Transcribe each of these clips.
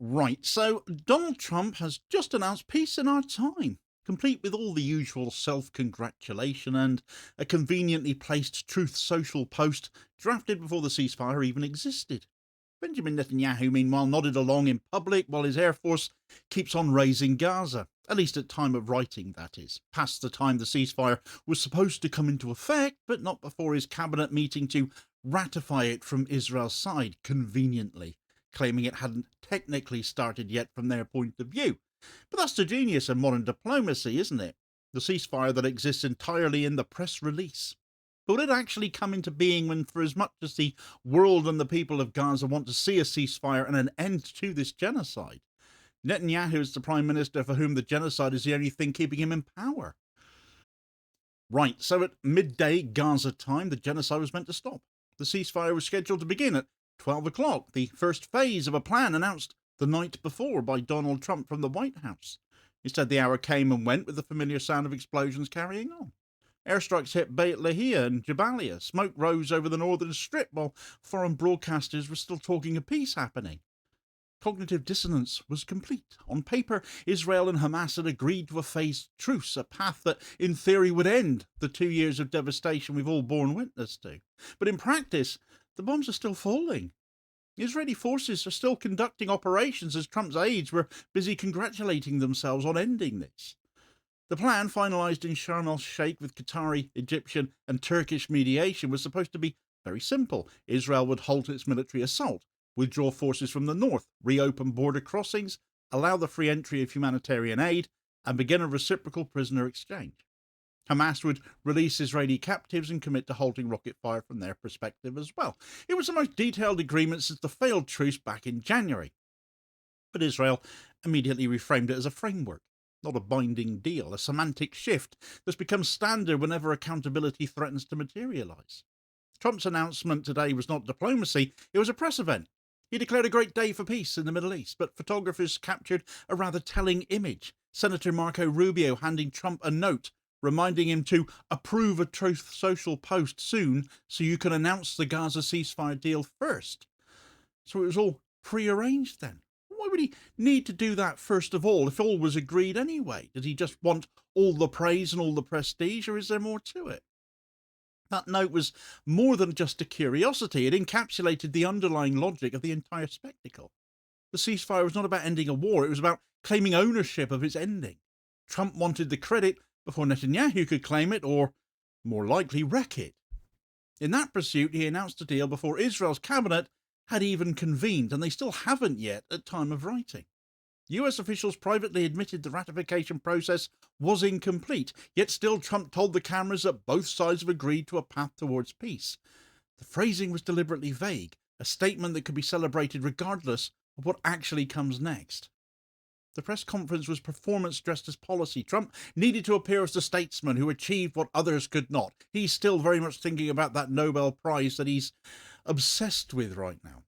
Right, so Donald Trump has just announced peace in our time, complete with all the usual self-congratulation and a conveniently placed Truth Social post drafted before the ceasefire even existed. Benjamin Netanyahu, meanwhile, nodded along in public while his Air Force keeps on razing Gaza, at least at time of writing, that is, past the time the ceasefire was supposed to come into effect, but not before his cabinet meeting to ratify it from Israel's side, conveniently, claiming it hadn't technically started yet from their point of view. But that's the genius of modern diplomacy, isn't it? The ceasefire that exists entirely in the press release. But will it actually come into being when, for as much as the world and the people of Gaza want to see a ceasefire and an end to this genocide, Netanyahu is the prime minister for whom the genocide is the only thing keeping him in power? Right, so at midday Gaza time, the genocide was meant to stop. The ceasefire was scheduled to begin at 12 o'clock, the first phase of a plan announced the night before by Donald Trump from the White House. Instead, the hour came and went with the familiar sound of explosions carrying on. Airstrikes hit Beit Lahia and Jabalia. Smoke rose over the northern strip while foreign broadcasters were still talking of peace happening. Cognitive dissonance was complete. On paper, Israel and Hamas had agreed to a phased truce, a path that, in theory, would end the 2 years of devastation we've all borne witness to. But in practice, the bombs are still falling. Israeli forces are still conducting operations as Trump's aides were busy congratulating themselves on ending this. The plan, finalised in Sharm el-Sheikh with Qatari, Egyptian and Turkish mediation, was supposed to be very simple. Israel would halt its military assault, withdraw forces from the north, reopen border crossings, allow the free entry of humanitarian aid, and begin a reciprocal prisoner exchange. Hamas would release Israeli captives and commit to halting rocket fire from their perspective as well. It was the most detailed agreement since the failed truce back in January. But Israel immediately reframed it as a framework, not a binding deal, a semantic shift that's become standard whenever accountability threatens to materialise. Trump's announcement today was not diplomacy, it was a press event. He declared a great day for peace in the Middle East, but photographers captured a rather telling image. Senator Marco Rubio handing Trump a note reminding him to approve a Truth Social post soon so you can announce the Gaza ceasefire deal first. So it was all prearranged then. Why would he need to do that first of all if all was agreed anyway? Did he just want all the praise and all the prestige, or is there more to it? That note was more than just a curiosity. It encapsulated the underlying logic of the entire spectacle. The ceasefire was not about ending a war, it was about claiming ownership of its ending. Trump wanted the credit before Netanyahu could claim it, or, more likely, wreck it. In that pursuit, he announced a deal before Israel's cabinet had even convened, and they still haven't yet at time of writing. US officials privately admitted the ratification process was incomplete, yet still Trump told the cameras that both sides have agreed to a path towards peace. The phrasing was deliberately vague, a statement that could be celebrated regardless of what actually comes next. The press conference was performance dressed as policy. Trump needed to appear as the statesman who achieved what others could not. He's still very much thinking about that Nobel Prize that he's obsessed with right now.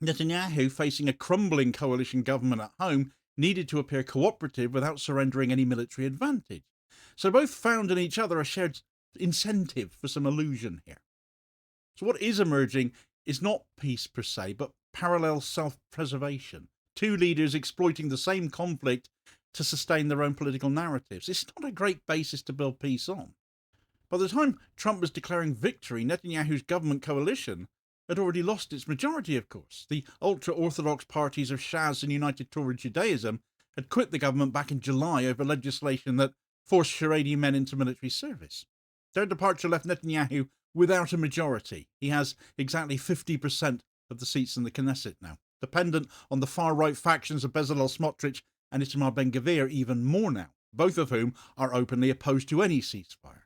Netanyahu, facing a crumbling coalition government at home, needed to appear cooperative without surrendering any military advantage. So both found in each other a shared incentive for some illusion here. So what is emerging is not peace per se, but parallel self-preservation. Two leaders exploiting the same conflict to sustain their own political narratives. It's not a great basis to build peace on. By the time Trump was declaring victory, Netanyahu's government coalition had already lost its majority, of course. The ultra-Orthodox parties of Shas and United Torah Judaism had quit the government back in July over legislation that forced Haredi men into military service. Their departure left Netanyahu without a majority. He has exactly 50% of the seats in the Knesset now, dependent on the far-right factions of Bezalel Smotrich and Itamar Ben-Gvir even more now, both of whom are openly opposed to any ceasefire.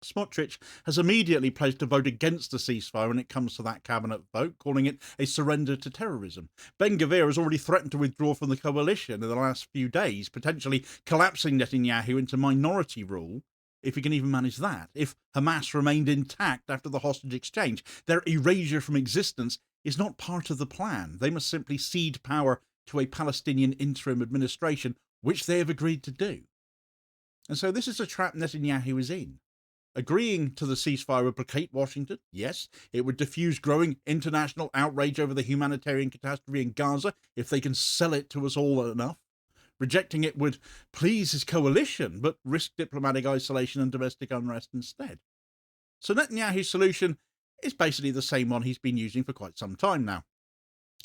Smotrich has immediately pledged to vote against the ceasefire when it comes to that cabinet vote, calling it a surrender to terrorism. Ben-Gvir has already threatened to withdraw from the coalition in the last few days, potentially collapsing Netanyahu into minority rule, if he can even manage that. If Hamas remained intact after the hostage exchange, their erasure from existence is not part of the plan. They must simply cede power to a Palestinian interim administration, which they have agreed to do. And so this is a trap Netanyahu is in. Agreeing to the ceasefire would placate Washington, yes. It would diffuse growing international outrage over the humanitarian catastrophe in Gaza if they can sell it to us all enough. Rejecting it would please his coalition, but risk diplomatic isolation and domestic unrest instead. So Netanyahu's solution is basically the same one he's been using for quite some time now.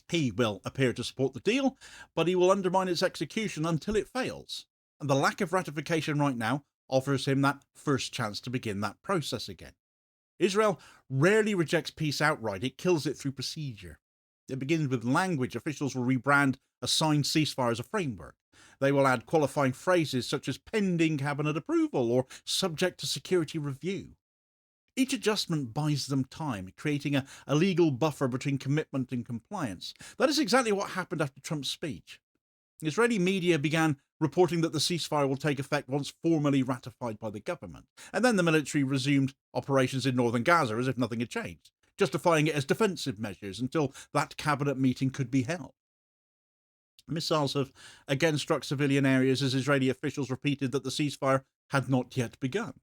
He will appear to support the deal, but he will undermine its execution until it fails. And the lack of ratification right now offers him that first chance to begin that process again. Israel rarely rejects peace outright, it kills it through procedure. It begins with language. Officials will rebrand a signed ceasefire as a framework. They will add qualifying phrases such as pending cabinet approval or subject to security review. Each adjustment buys them time, creating a legal buffer between commitment and compliance. That is exactly what happened after Trump's speech. Israeli media began reporting that the ceasefire will take effect once formally ratified by the government, and then the military resumed operations in northern Gaza as if nothing had changed, justifying it as defensive measures until that cabinet meeting could be held. Missiles have again struck civilian areas as Israeli officials repeated that the ceasefire had not yet begun.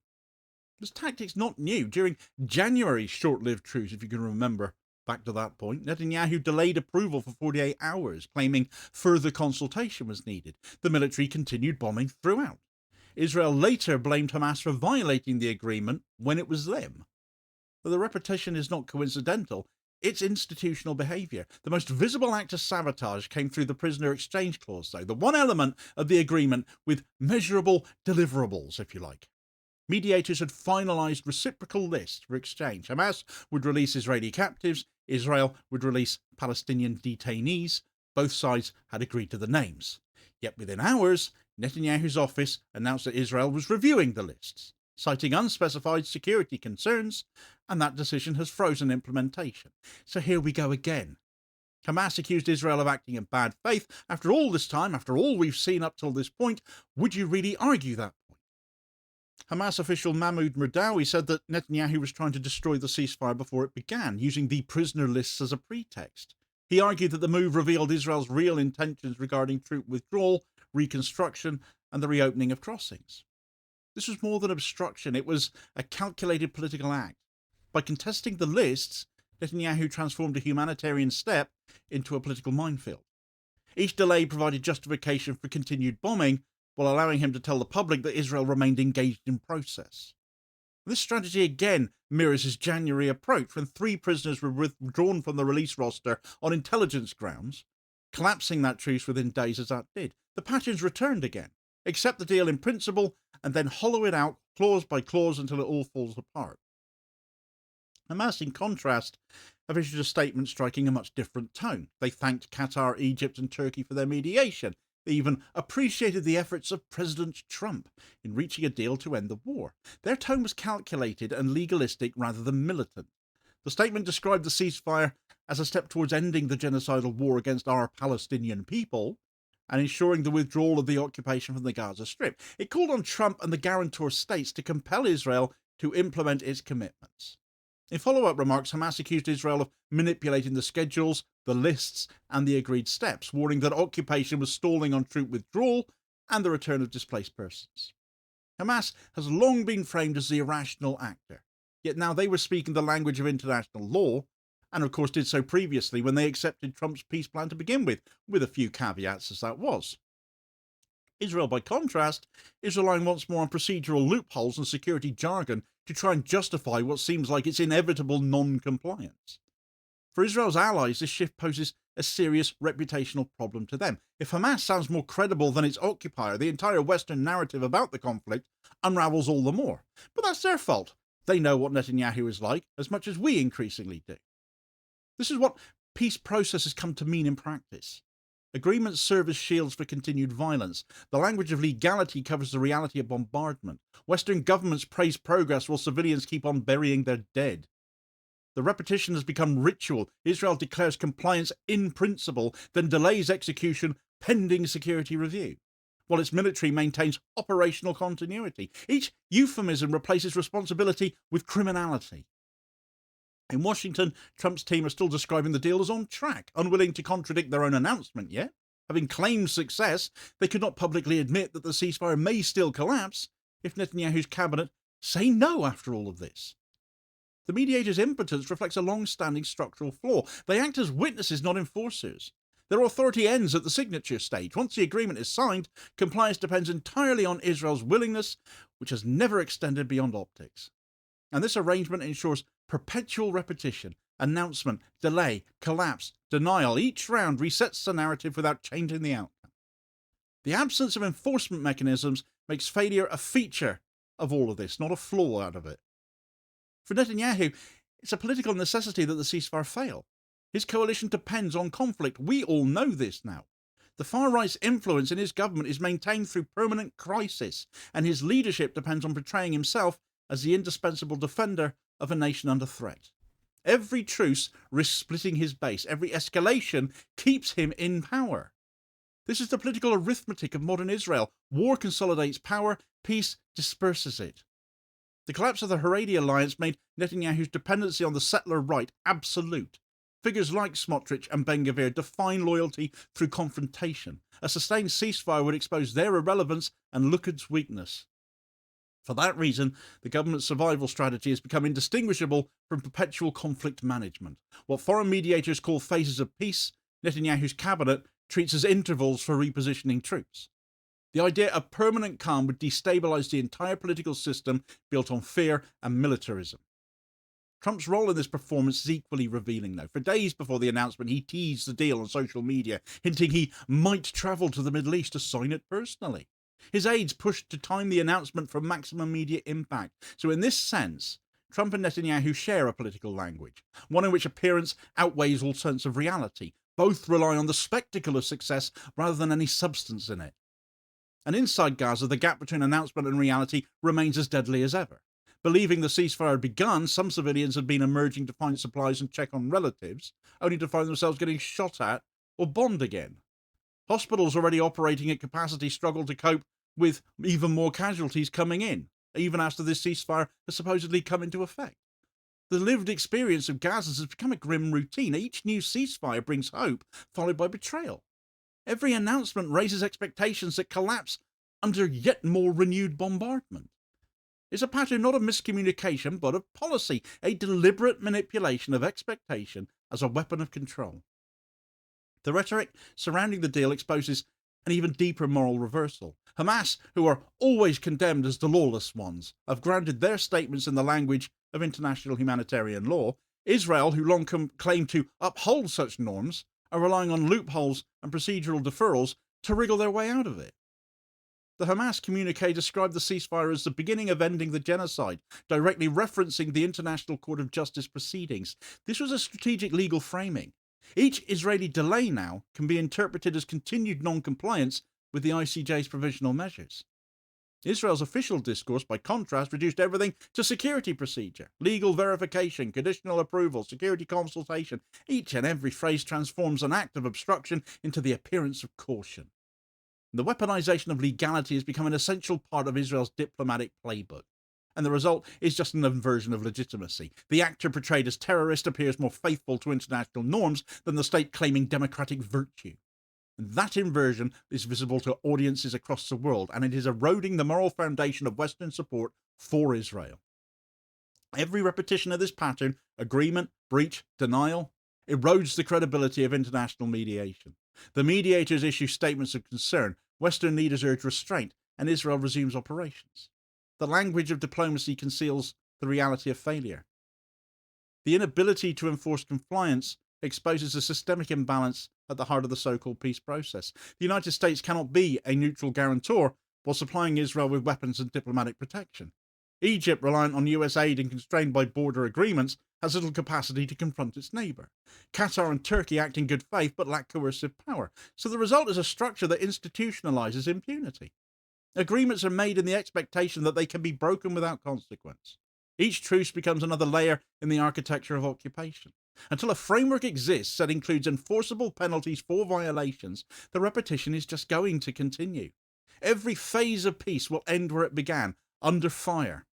This tactic's not new. During January's short-lived truce, if you can remember back to that point, Netanyahu delayed approval for 48 hours, claiming further consultation was needed. The military continued bombing throughout. Israel later blamed Hamas for violating the agreement when it was them. But the repetition is not coincidental. It's institutional behaviour. The most visible act of sabotage came through the prisoner exchange clause, though, the one element of the agreement with measurable deliverables, if you like. Mediators had finalised reciprocal lists for exchange. Hamas would release Israeli captives, Israel would release Palestinian detainees. Both sides had agreed to the names. Yet within hours, Netanyahu's office announced that Israel was reviewing the lists, citing unspecified security concerns, and that decision has frozen implementation. So here we go again. Hamas accused Israel of acting in bad faith. After all this time, after all we've seen up till this point, would you really argue that point? Hamas official Mahmoud Murdawi said that Netanyahu was trying to destroy the ceasefire before it began, using the prisoner lists as a pretext. He argued that the move revealed Israel's real intentions regarding troop withdrawal, reconstruction, and the reopening of crossings. This was more than obstruction, it was a calculated political act. By contesting the lists, Netanyahu transformed a humanitarian step into a political minefield. Each delay provided justification for continued bombing, while allowing him to tell the public that Israel remained engaged in process. This strategy again mirrors his January approach when 3 prisoners were withdrawn from the release roster on intelligence grounds, collapsing that truce within days as that did. The patterns returned again. Accept the deal in principle and then hollow it out clause by clause until it all falls apart. Hamas, in contrast, have issued a statement striking a much different tone. They thanked Qatar, Egypt and Turkey for their mediation. They even appreciated the efforts of President Trump in reaching a deal to end the war. Their tone was calculated and legalistic rather than militant. The statement described the ceasefire as a step towards ending the genocidal war against our Palestinian people and ensuring the withdrawal of the occupation from the Gaza Strip. It called on Trump and the guarantor states to compel Israel to implement its commitments. In follow-up remarks, Hamas accused Israel of manipulating the schedules, the lists, and the agreed steps, warning that occupation was stalling on troop withdrawal and the return of displaced persons. Hamas has long been framed as the irrational actor, yet now they were speaking the language of international law, and of course did so previously when they accepted Trump's peace plan to begin with a few caveats as that was. Israel, by contrast, is relying once more on procedural loopholes and security jargon to try and justify what seems like its inevitable non-compliance. For Israel's allies, this shift poses a serious reputational problem to them. If Hamas sounds more credible than its occupier, the entire Western narrative about the conflict unravels all the more. But that's their fault. They know what Netanyahu is like as much as we increasingly do. This is what peace processes come to mean in practice. Agreements serve as shields for continued violence. The language of legality covers the reality of bombardment. Western governments praise progress while civilians keep on burying their dead. The repetition has become ritual. Israel declares compliance in principle, then delays execution pending security review, while its military maintains operational continuity. Each euphemism replaces responsibility with criminality. In Washington, Trump's team are still describing the deal as on track, unwilling to contradict their own announcement yet. Having claimed success, they could not publicly admit that the ceasefire may still collapse if Netanyahu's cabinet say no after all of this? The mediator's impotence reflects a long-standing structural flaw. They act as witnesses, not enforcers. Their authority ends at the signature stage. Once the agreement is signed, compliance depends entirely on Israel's willingness, which has never extended beyond optics. And this arrangement ensures perpetual repetition, announcement, delay, collapse, denial. Each round resets the narrative without changing the outcome. The absence of enforcement mechanisms makes failure a feature of all of this, not a flaw out of it. For Netanyahu, it's a political necessity that the ceasefire fail. His coalition depends on conflict. We all know this now. The far right's influence in his government is maintained through permanent crisis, and his leadership depends on portraying himself as the indispensable defender of a nation under threat. Every truce risks splitting his base. Every escalation keeps him in power. This is the political arithmetic of modern Israel. War consolidates power, peace disperses it. The collapse of the Haredi alliance made Netanyahu's dependency on the settler right absolute. Figures like Smotrich and Ben-Gvir define loyalty through confrontation. A sustained ceasefire would expose their irrelevance and Likud weakness. For that reason, the government's survival strategy has become indistinguishable from perpetual conflict management. What foreign mediators call phases of peace, Netanyahu's cabinet treats as intervals for repositioning troops. The idea of permanent calm would destabilize the entire political system built on fear and militarism. Trump's role in this performance is equally revealing, though. For days before the announcement, he teased the deal on social media, hinting he might travel to the Middle East to sign it personally. His aides pushed to time the announcement for maximum media impact. So in this sense, Trump and Netanyahu share a political language, one in which appearance outweighs all sense of reality. Both rely on the spectacle of success rather than any substance in it. And inside Gaza, the gap between announcement and reality remains as deadly as ever. Believing the ceasefire had begun, some civilians had been emerging to find supplies and check on relatives, only to find themselves getting shot at or bombed again. Hospitals already operating at capacity struggle to cope with even more casualties coming in, even after this ceasefire has supposedly come into effect. The lived experience of Gaza has become a grim routine. Each new ceasefire brings hope, followed by betrayal. Every announcement raises expectations that collapse under yet more renewed bombardment. It's a pattern not of miscommunication, but of policy, a deliberate manipulation of expectation as a weapon of control. The rhetoric surrounding the deal exposes an even deeper moral reversal. Hamas, who are always condemned as the lawless ones, have grounded their statements in the language of international humanitarian law. Israel, who long claimed to uphold such norms, are relying on loopholes and procedural deferrals to wriggle their way out of it. The Hamas communique described the ceasefire as the beginning of ending the genocide, directly referencing the International Court of Justice proceedings. This was a strategic legal framing. Each Israeli delay now can be interpreted as continued non-compliance with the ICJ's provisional measures. Israel's official discourse, by contrast, reduced everything to security procedure, legal verification, conditional approval, security consultation. Each and every phrase transforms an act of obstruction into the appearance of caution. The weaponization of legality has become an essential part of Israel's diplomatic playbook, and the result is just an inversion of legitimacy. The actor portrayed as terrorist appears more faithful to international norms than the state claiming democratic virtue. And that inversion is visible to audiences across the world, and it is eroding the moral foundation of Western support for Israel. Every repetition of this pattern, agreement, breach, denial, erodes the credibility of international mediation. The mediators issue statements of concern, Western leaders urge restraint, and Israel resumes operations. The language of diplomacy conceals the reality of failure. The inability to enforce compliance exposes a systemic imbalance at the heart of the so-called peace process. The United States cannot be a neutral guarantor while supplying Israel with weapons and diplomatic protection. Egypt, reliant on US aid and constrained by border agreements, has little capacity to confront its neighbour. Qatar and Turkey act in good faith but lack coercive power. So the result is a structure that institutionalizes impunity. Agreements are made in the expectation that they can be broken without consequence. Each truce becomes another layer in the architecture of occupation. Until a framework exists that includes enforceable penalties for violations, the repetition is just going to continue. Every phase of peace will end where it began, under fire.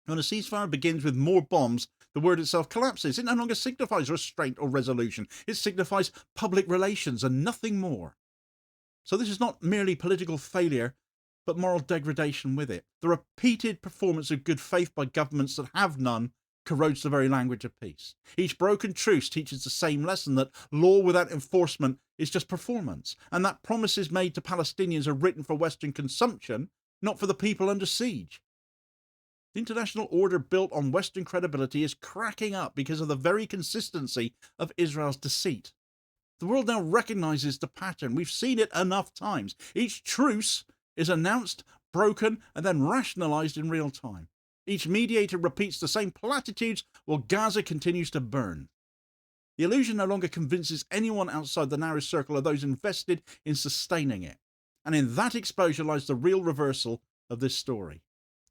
When a ceasefire begins with more bombs, the word itself collapses. It no longer signifies restraint or resolution. It signifies public relations and nothing more. So this is not merely political failure, but moral degradation with it. The repeated performance of good faith by governments that have none corrodes the very language of peace. Each broken truce teaches the same lesson, that law without enforcement is just performance, and that promises made to Palestinians are written for Western consumption, not for the people under siege. The international order built on Western credibility is cracking up because of the very consistency of Israel's deceit. The world now recognizes the pattern. We've seen it enough times. Each truce is announced, broken, and then rationalized in real time. Each mediator repeats the same platitudes while Gaza continues to burn. The illusion no longer convinces anyone outside the narrow circle of those invested in sustaining it. And in that exposure lies the real reversal of this story.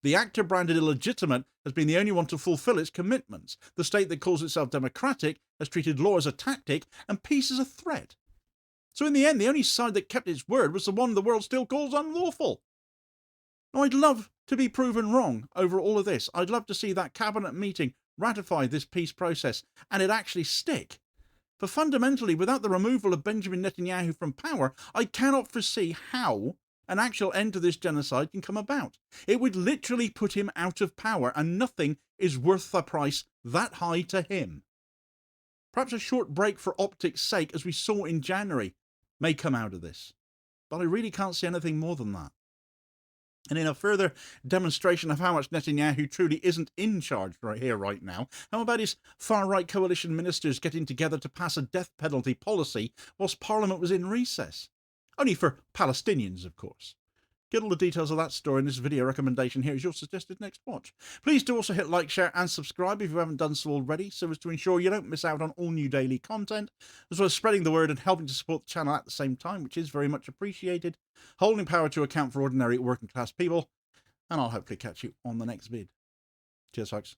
The actor branded illegitimate has been the only one to fulfill its commitments. The state that calls itself democratic has treated law as a tactic and peace as a threat. So in the end, the only side that kept its word was the one the world still calls unlawful. Now, I'd love to be proven wrong over all of this. I'd love to see that cabinet meeting ratify this peace process and it actually stick. But fundamentally, without the removal of Benjamin Netanyahu from power, I cannot foresee how an actual end to this genocide can come about. It would literally put him out of power, and nothing is worth the price that high to him. Perhaps a short break for optics' sake, as we saw in January, may come out of this. But I really can't see anything more than that. And in a further demonstration of how much Netanyahu truly isn't in charge right now, how about his far-right coalition ministers getting together to pass a death penalty policy whilst Parliament was in recess? Only for Palestinians, of course. Get all the details of that story in this video recommendation here as your suggested next watch. Please do also hit like, share and subscribe if you haven't done so already, so as to ensure you don't miss out on all new daily content, as well as spreading the word and helping to support the channel at the same time, which is very much appreciated, holding power to account for ordinary working class people, and I'll hopefully catch you on the next vid. Cheers, folks.